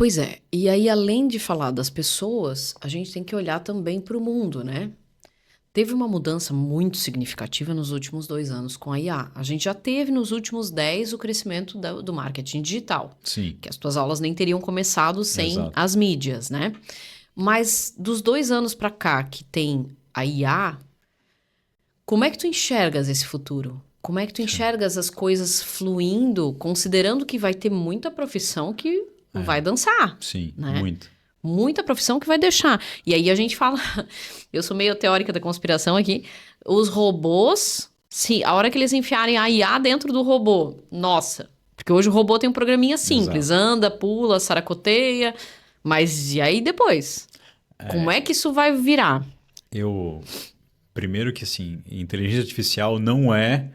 Pois é, e aí além de falar das pessoas, a gente tem que olhar também para o mundo, né? Teve uma mudança muito significativa nos últimos 2 anos com a IA. A gente já teve nos últimos 10 o crescimento do marketing digital, Sim, que as tuas aulas nem teriam começado sem exato. as mídias, né? Mas dos 2 anos para cá que tem a IA, como é que tu enxergas esse futuro? Como é que tu enxergas as coisas fluindo, considerando que vai ter muita profissão que vai dançar, Sim, né? muito. Muita profissão que vai deixar. E aí a gente fala, eu sou meio teórica da conspiração aqui, os robôs, se a hora que eles enfiarem a IA dentro do robô, nossa, porque hoje o robô tem um programinha simples, Exato. anda, pula, saracoteia, mas e aí depois? Como é que isso vai virar? Eu, primeiro que assim, inteligência artificial não é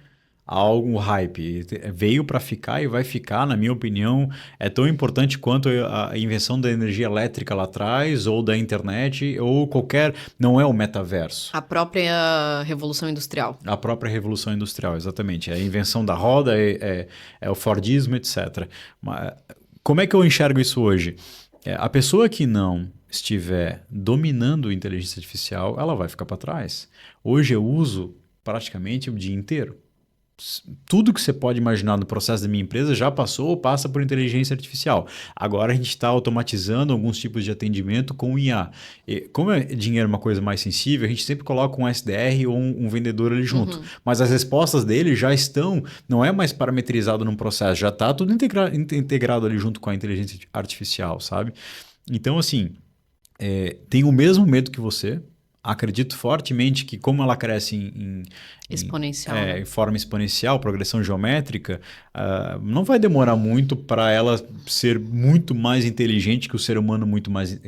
algo hype. Veio para ficar e vai ficar, na minha opinião, é tão importante quanto a invenção da energia elétrica lá atrás, ou da internet, ou qualquer. Não é o metaverso. A própria Revolução Industrial. A própria Revolução Industrial, exatamente. É a invenção da roda, é o Fordismo, etc. Mas, como é que eu enxergo isso hoje? A pessoa que não estiver dominando a inteligência artificial, ela vai ficar para trás. Hoje eu uso praticamente o dia inteiro. Tudo que você pode imaginar no processo da minha empresa já passou ou passa por inteligência artificial. Agora a gente está automatizando alguns tipos de atendimento com IA. E como dinheiro é uma coisa mais sensível, a gente sempre coloca um SDR ou um vendedor ali junto. Mas as respostas dele já estão, não é mais parametrizado num processo, já está tudo integrado ali junto com a inteligência artificial, sabe? Então, assim, tenho o mesmo medo que você. Acredito fortemente que, como ela cresce Exponencial, né? em forma exponencial, progressão geométrica, não vai demorar muito para ela ser muito mais inteligente que o ser humano,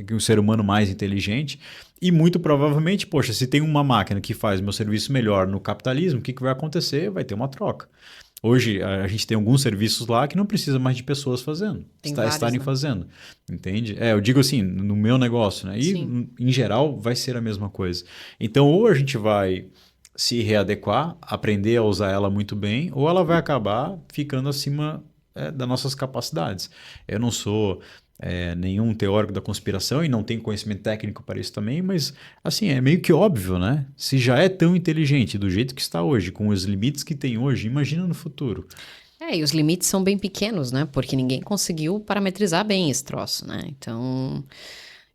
que o ser humano mais inteligente. E muito provavelmente, poxa, se tem uma máquina que faz meu serviço melhor no capitalismo, o que vai acontecer? Vai ter uma troca. Hoje a gente tem alguns serviços lá que não precisa mais de pessoas fazendo, Tem vários, estarem né? fazendo, entende? Eu digo assim, no meu negócio, né? E Sim. em geral vai ser a mesma coisa. Então ou a gente vai se readequar, aprender a usar ela muito bem, ou ela vai acabar ficando acima das nossas capacidades. Eu não sou nenhum teórico da conspiração e não tenho conhecimento técnico para isso também, mas assim, é meio que óbvio, né? Se já é tão inteligente do jeito que está hoje, com os limites que tem hoje, imagina no futuro. E os limites são bem pequenos, né? Porque ninguém conseguiu parametrizar bem esse troço, né? Então,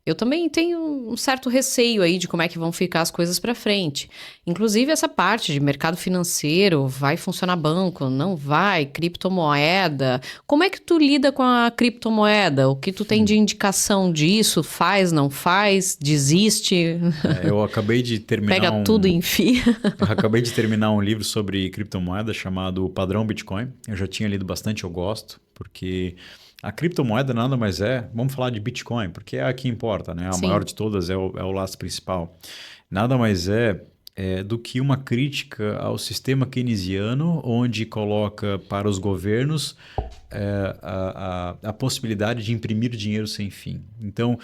eu também tenho um certo receio aí de como é que vão ficar as coisas para frente. Inclusive essa parte de mercado financeiro, vai funcionar banco, não vai, criptomoeda. Como é que tu lida com a criptomoeda? O que tu tem de indicação disso? Faz, não faz? Desiste? Eu acabei de terminar Pega tudo e enfia? eu acabei de terminar um livro sobre criptomoeda chamado O Padrão Bitcoin. Eu já tinha lido bastante, eu gosto, porque a criptomoeda nada mais é, vamos falar de Bitcoin, porque é a que importa, né? A maior Sim. de todas é o laço principal. Nada mais do que uma crítica ao sistema keynesiano, onde coloca para os governos a possibilidade de imprimir dinheiro sem fim. Então,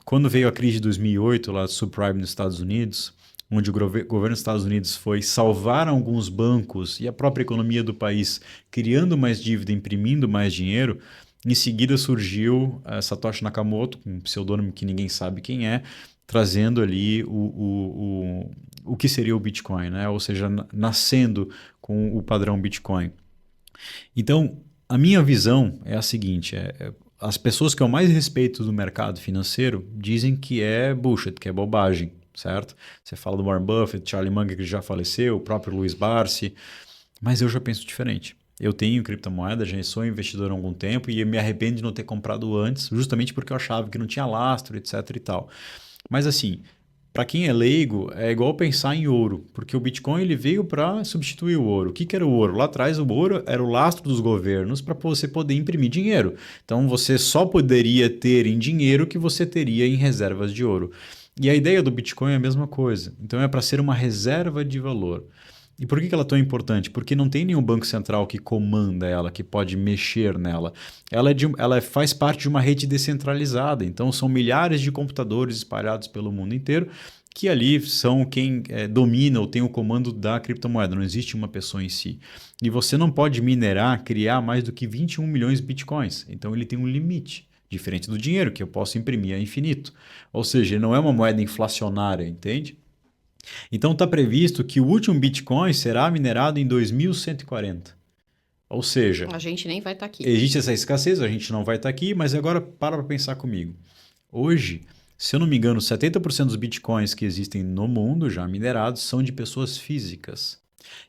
quando veio a crise de 2008, lá do subprime nos Estados Unidos, onde o governo dos Estados Unidos foi salvar alguns bancos e a própria economia do país, criando mais dívida, imprimindo mais dinheiro, em seguida surgiu Satoshi Nakamoto, um pseudônimo que ninguém sabe quem é, trazendo ali o que seria o Bitcoin, né? Ou seja, nascendo com o padrão Bitcoin. Então, a minha visão é a seguinte: as pessoas que eu mais respeito do mercado financeiro dizem que é bullshit, que é bobagem, certo? Você fala do Warren Buffett, Charlie Munger, que já faleceu, o próprio Luiz Barsi, mas eu já penso diferente. Eu tenho criptomoeda, já sou investidor há algum tempo e me arrependo de não ter comprado antes, justamente porque eu achava que não tinha lastro, etc e tal. Mas assim, para quem é leigo, é igual pensar em ouro, porque o Bitcoin ele veio para substituir o ouro. O que era o ouro? Lá atrás, o ouro era o lastro dos governos para você poder imprimir dinheiro. Então, você só poderia ter em dinheiro o que você teria em reservas de ouro. E a ideia do Bitcoin é a mesma coisa. Então, é para ser uma reserva de valor. E por que ela é tão importante? Porque não tem nenhum banco central que comanda ela, que pode mexer nela. Ela faz parte de uma rede descentralizada, então são milhares de computadores espalhados pelo mundo inteiro que ali são quem domina ou tem o comando da criptomoeda, não existe uma pessoa em si. E você não pode minerar, criar mais do que 21 milhões de bitcoins, então ele tem um limite Diferente do dinheiro, que eu posso imprimir a infinito. Ou seja, ele não é uma moeda inflacionária, entende? Então está previsto que o último Bitcoin será minerado em 2140. Ou seja, A gente nem vai estar aqui. existe essa escassez, a gente não vai estar aqui, mas agora para pensar comigo. Hoje, se eu não me engano, 70% dos bitcoins que existem no mundo já minerados são de pessoas físicas.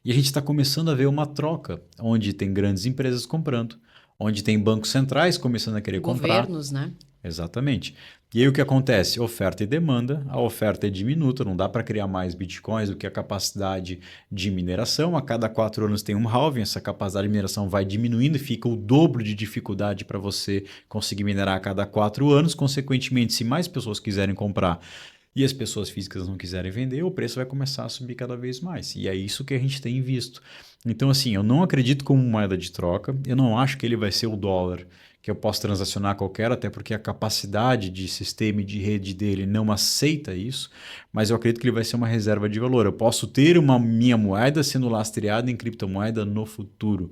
E a gente está começando a ver uma troca, onde tem grandes empresas comprando, onde tem bancos centrais começando a querer comprar. Governos, né? Exatamente. E aí o que acontece? Oferta e demanda. A oferta é diminuta, não dá para criar mais bitcoins do que a capacidade de mineração. A cada 4 anos tem um halving, essa capacidade de mineração vai diminuindo e fica o dobro de dificuldade para você conseguir minerar a cada 4 anos. Consequentemente, se mais pessoas quiserem comprar e as pessoas físicas não quiserem vender, o preço vai começar a subir cada vez mais. E é isso que a gente tem visto. Então, assim, eu não acredito como moeda de troca, eu não acho que ele vai ser o dólar que eu posso transacionar a qualquer, até porque a capacidade de sistema e de rede dele não aceita isso, mas eu acredito que ele vai ser uma reserva de valor. Eu posso ter uma minha moeda sendo lastreada em criptomoeda no futuro.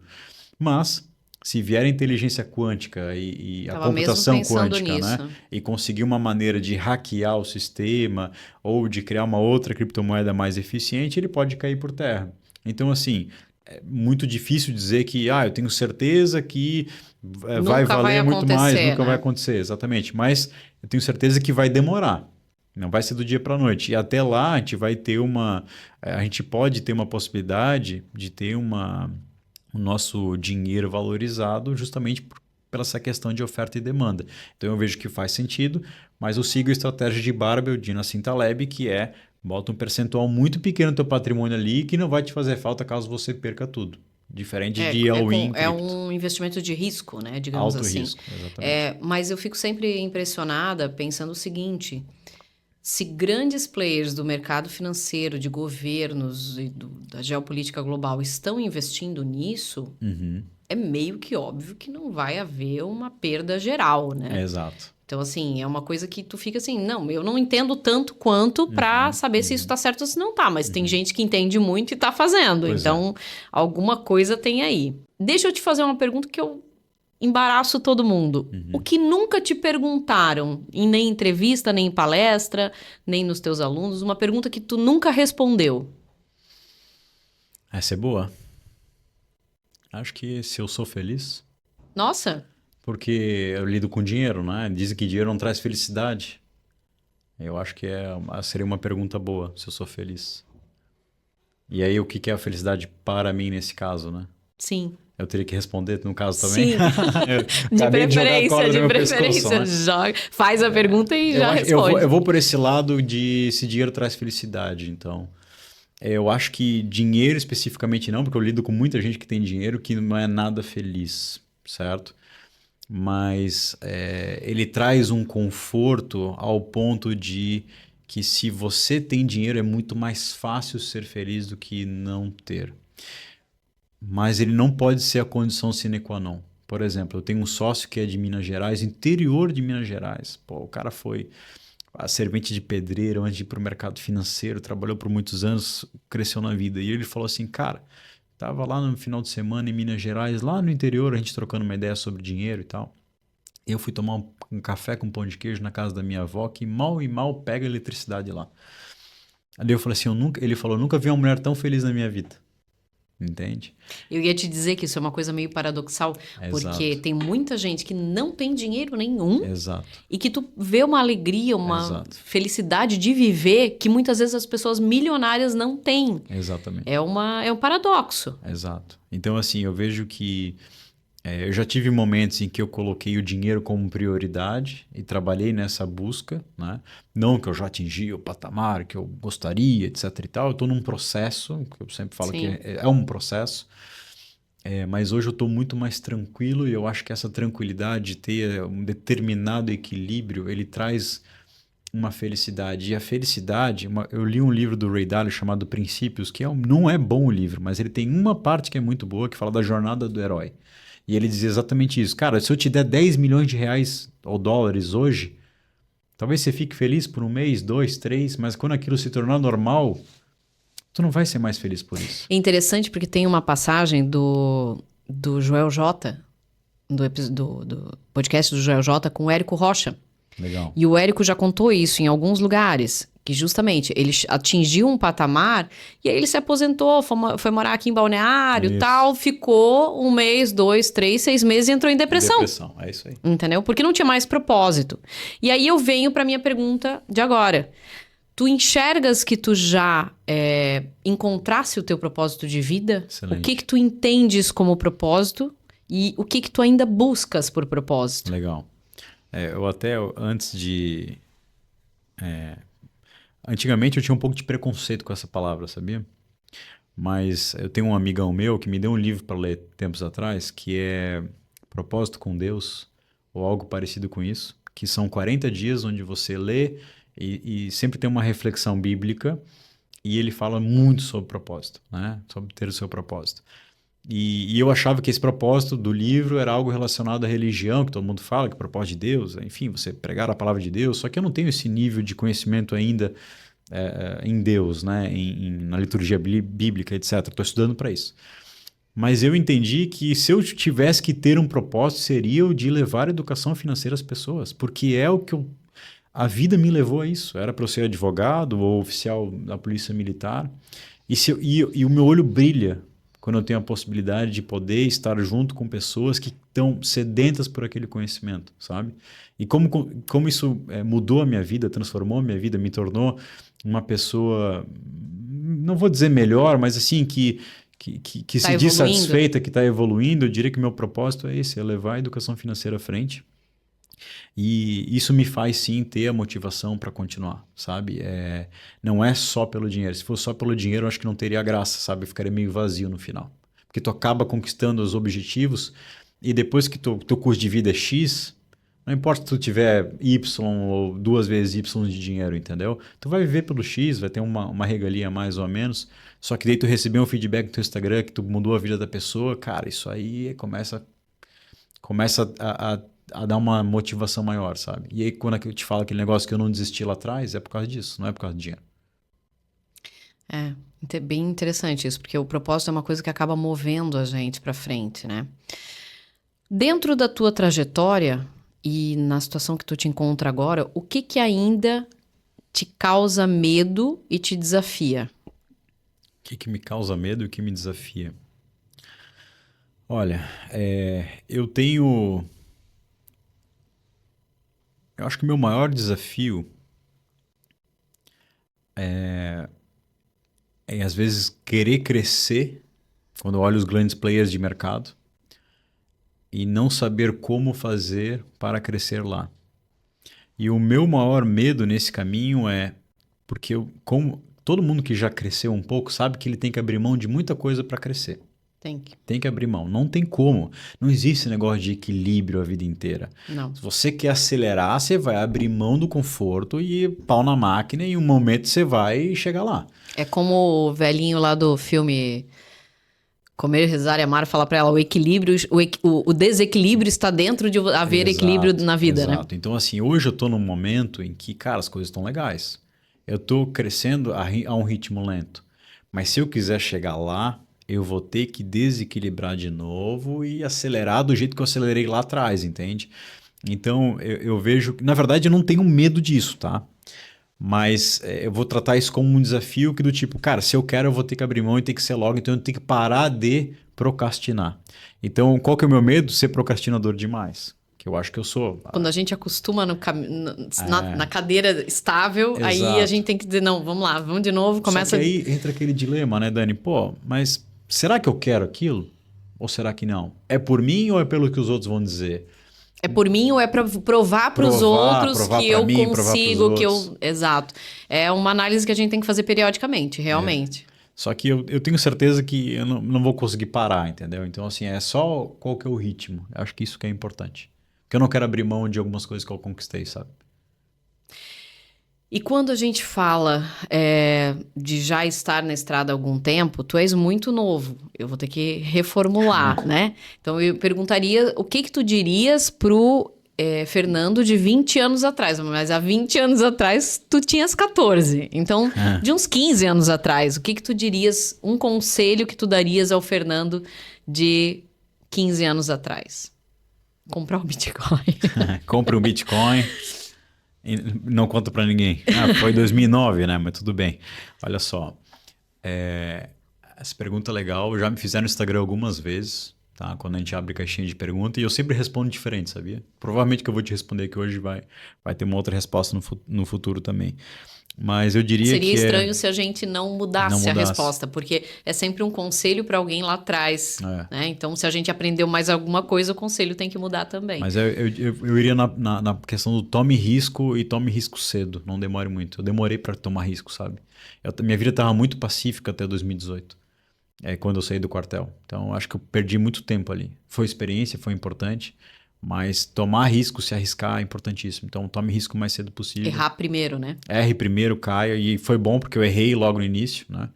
Mas, se vier a inteligência quântica e a Tava computação mesmo pensando quântica, né, nisso. e conseguir uma maneira de hackear o sistema ou de criar uma outra criptomoeda mais eficiente, ele pode cair por terra. Então, assim, é muito difícil dizer que eu tenho certeza que vai Nunca valer vai muito mais, acontecer, nunca vai né? acontecer, exatamente. Mas eu tenho certeza que vai demorar. Não vai ser do dia para a noite. E até lá a gente vai ter a gente pode ter uma possibilidade de ter o nosso dinheiro valorizado justamente pela essa questão de oferta e demanda. Então eu vejo que faz sentido, mas eu sigo a estratégia de Barbell, de Nassim Taleb, que é bota um percentual muito pequeno no teu patrimônio ali que não vai te fazer falta caso você perca tudo. Diferente de all-in É cripto. um investimento de risco, né? Digamos Alto assim. risco, exatamente. Mas eu fico sempre impressionada pensando o seguinte: se grandes players do mercado financeiro, de governos e da geopolítica global estão investindo nisso, Uhum. é meio que óbvio que não vai haver uma perda geral, né? Exato. Então, assim, é uma coisa que tu fica assim, não, eu não entendo tanto quanto pra saber se isso tá certo ou se não tá, mas tem gente que entende muito e tá fazendo, Pois então alguma coisa tem aí. Deixa eu te fazer uma pergunta que eu embaraço todo mundo. O que nunca te perguntaram, nem em entrevista, nem em palestra, nem nos teus alunos, uma pergunta que tu nunca respondeu? Essa é boa. Acho que se eu sou feliz, Nossa, porque eu lido com dinheiro, né? Dizem que dinheiro não traz felicidade. Eu acho que seria uma pergunta boa, se eu sou feliz. E aí, o que é a felicidade para mim nesse caso, né? sim. Eu teria que responder no caso também? Sim, Eu de acabei de jogar a corda preferência, de no meu pescoço, preferência. né? Joga, faz a pergunta e já Eu responde. vou por esse lado de se dinheiro traz felicidade, então. Eu acho que dinheiro especificamente não, porque eu lido com muita gente que tem dinheiro que não é nada feliz, certo? Mas ele traz um conforto ao ponto de que se você tem dinheiro é muito mais fácil ser feliz do que não ter. Mas ele não pode ser a condição sine qua non. Por exemplo, eu tenho um sócio que é de Minas Gerais, interior de Minas Gerais. Pô, o cara foi a servente de pedreiro antes de ir para o mercado financeiro, trabalhou por muitos anos, cresceu na vida. E ele falou assim, cara, tava lá no final de semana em Minas Gerais, lá no interior, a gente trocando uma ideia sobre dinheiro e tal. Eu fui tomar um café com pão de queijo na casa da minha avó, que mal e mal pega eletricidade lá. Ali eu falei assim, ele falou, nunca vi uma mulher tão feliz na minha vida. Entende? Eu ia te dizer que isso é uma coisa meio paradoxal, porque Exato. tem muita gente que não tem dinheiro nenhum Exato. e que tu vê uma alegria, uma Exato. felicidade de viver que muitas vezes as pessoas milionárias não têm. Exatamente. É um paradoxo. Exato. Então, assim, eu vejo que eu já tive momentos em que eu coloquei o dinheiro como prioridade e trabalhei nessa busca, né? Não que eu já atingi o patamar que eu gostaria, etc e tal. Eu estou num processo, que eu sempre falo Sim. que é um processo, mas hoje eu estou muito mais tranquilo e eu acho que essa tranquilidade de ter um determinado equilíbrio, ele traz uma felicidade. E a felicidade, eu li um livro do Ray Dalio chamado Princípios, que não é bom o livro, mas ele tem uma parte que é muito boa, que fala da jornada do herói. E ele dizia exatamente isso. Cara, se eu te der 10 milhões de reais ou dólares hoje, talvez você fique feliz por 1 mês, 2, 3, mas quando aquilo se tornar normal, tu não vai ser mais feliz por isso. É interessante porque tem uma passagem do Joel J. do podcast do Joel J com o Érico Rocha. Legal. E o Érico já contou isso em alguns lugares, que justamente ele atingiu um patamar e aí ele se aposentou, foi morar aqui em Balneário e tal, ficou 1 mês, 2, 3, 6 meses e entrou em depressão. Depressão, é isso aí. Entendeu? Porque não tinha mais propósito. E aí eu venho pra minha pergunta de agora. Tu enxergas que tu já encontrasse o teu propósito de vida? Excelente. O que tu entendes como propósito e o que tu ainda buscas por propósito? Legal. Eu até, antes de... Antigamente eu tinha um pouco de preconceito com essa palavra, sabia? Mas eu tenho um amigão meu que me deu um livro para ler tempos atrás, que é Propósito com Deus, ou algo parecido com isso, que são 40 dias onde você lê e sempre tem uma reflexão bíblica, e ele fala muito sobre propósito, né? Sobre ter o seu propósito. E eu achava que esse propósito do livro era algo relacionado à religião, que todo mundo fala, que é o propósito de Deus, enfim, você pregar a palavra de Deus, só que eu não tenho esse nível de conhecimento ainda em Deus, né? Na liturgia bíblica, etc. Estou estudando para isso. Mas eu entendi que se eu tivesse que ter um propósito, seria o de levar a educação financeira às pessoas, porque é o que a vida me levou a isso. Era para eu ser advogado ou oficial da polícia militar, e o meu olho brilha quando eu tenho a possibilidade de poder estar junto com pessoas que estão sedentas por aquele conhecimento, sabe? E como isso mudou a minha vida, transformou a minha vida, me tornou uma pessoa, não vou dizer melhor, mas assim, que se diz satisfeita, que está evoluindo. Eu diria que o meu propósito é esse, é levar a educação financeira à frente. E isso me faz sim ter a motivação para continuar, sabe? Não é só pelo dinheiro. Se fosse só pelo dinheiro, eu acho que não teria graça, sabe? Eu ficaria meio vazio no final. Porque tu acaba conquistando os objetivos e depois que teu custo de vida é X, não importa se tu tiver Y ou 2 vezes Y de dinheiro, entendeu? Tu vai viver pelo X, vai ter uma regalia mais ou menos, só que daí tu receber um feedback no teu Instagram que tu mudou a vida da pessoa, cara, isso aí começa a dar uma motivação maior, sabe? E aí quando eu te falo aquele negócio que eu não desisti lá atrás, é por causa disso, não é por causa do dinheiro. É bem interessante isso, porque o propósito é uma coisa que acaba movendo a gente pra frente, né? Dentro da tua trajetória e na situação que tu te encontra agora, o que ainda te causa medo e te desafia? O que me causa medo e o que me desafia? Olha, eu acho que o meu maior desafio é às vezes querer crescer quando eu olho os grandes players de mercado e não saber como fazer para crescer lá. E o meu maior medo nesse caminho porque como todo mundo que já cresceu um pouco sabe que ele tem que abrir mão de muita coisa para crescer. Tem que abrir mão. Não tem como. Não existe negócio de equilíbrio a vida inteira. Não. Se você quer acelerar, você vai abrir mão do conforto e pau na máquina, e em um momento você vai chegar lá. É como o velhinho lá do filme Comer, Rezar e Amar fala pra ela, o equilíbrio, o desequilíbrio está dentro de haver equilíbrio na vida, né? Exato. Então, assim, hoje eu tô num momento em que, cara, as coisas estão legais. Eu tô crescendo a um ritmo lento. Mas se eu quiser chegar lá, eu vou ter que desequilibrar de novo e acelerar do jeito que eu acelerei lá atrás, entende? Então, eu vejo... Na verdade, eu não tenho medo disso, tá? Mas eu vou tratar isso como um desafio que do tipo, cara, se eu quero, eu vou ter que abrir mão e ter que ser logo, então eu tenho que parar de procrastinar. Então, qual que é o meu medo? Ser procrastinador demais. Que eu acho que eu sou. Quando a gente acostuma na cadeira estável, Exato. Aí a gente tem que dizer, não, vamos lá, vamos de novo, começa... Só que aí entra aquele dilema, né, Dani? Pô, mas será que eu quero aquilo? Ou será que não? É por mim ou é pelo que os outros vão dizer? É por mim ou é para provar para os outros que eu consigo, que eu... Exato. É uma análise que a gente tem que fazer periodicamente, realmente. Só que eu tenho certeza que eu não vou conseguir parar, entendeu? Então, assim, é só qual que é o ritmo. Eu acho que isso que é importante. Porque eu não quero abrir mão de algumas coisas que eu conquistei, sabe? E quando a gente fala de já estar na estrada há algum tempo, tu és muito novo. Eu vou ter que reformular, né? Então, eu perguntaria o que tu dirias pro Fernando de 20 anos atrás. Mas há 20 anos atrás, tu tinhas 14. Então, de uns 15 anos atrás, o que tu dirias, um conselho que tu darias ao Fernando de 15 anos atrás? Comprar o Bitcoin. Compre um Bitcoin e não conta para ninguém. Foi 2009, né? Mas tudo bem. Olha só. Essa pergunta é legal. Já me fizeram no Instagram algumas vezes, tá? Quando a gente abre caixinha de pergunta. E eu sempre respondo diferente, sabia? Provavelmente que eu vou te responder aqui hoje vai ter uma outra resposta no futuro também. Mas eu diria Seria que estranho se a gente não mudasse a mudasse. resposta, porque é sempre um conselho para alguém lá atrás, né? Então, se a gente aprendeu mais alguma coisa, o conselho tem que mudar também. Mas eu iria na questão do tome risco e tome risco cedo. Não demore muito. Eu demorei para tomar risco, sabe? Minha vida estava muito pacífica até 2018. Quando eu saí do quartel. Então, eu acho que eu perdi muito tempo ali. Foi experiência, foi importante. Mas tomar risco, se arriscar é importantíssimo. Então, tome risco o mais cedo possível. Errar primeiro, né? Erre primeiro, caia. E foi bom porque eu errei logo no início, né?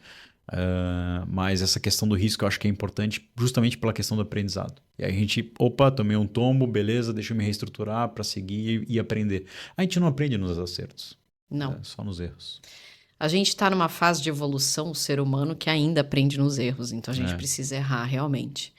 Mas essa questão do risco eu acho que é importante justamente pela questão do aprendizado. E aí a gente, tomei um tombo, beleza, deixa eu me reestruturar para seguir e aprender. A gente não aprende nos acertos. Não. Só nos erros. A gente está numa fase de evolução, o ser humano, que ainda aprende nos erros. Então, a gente precisa errar realmente.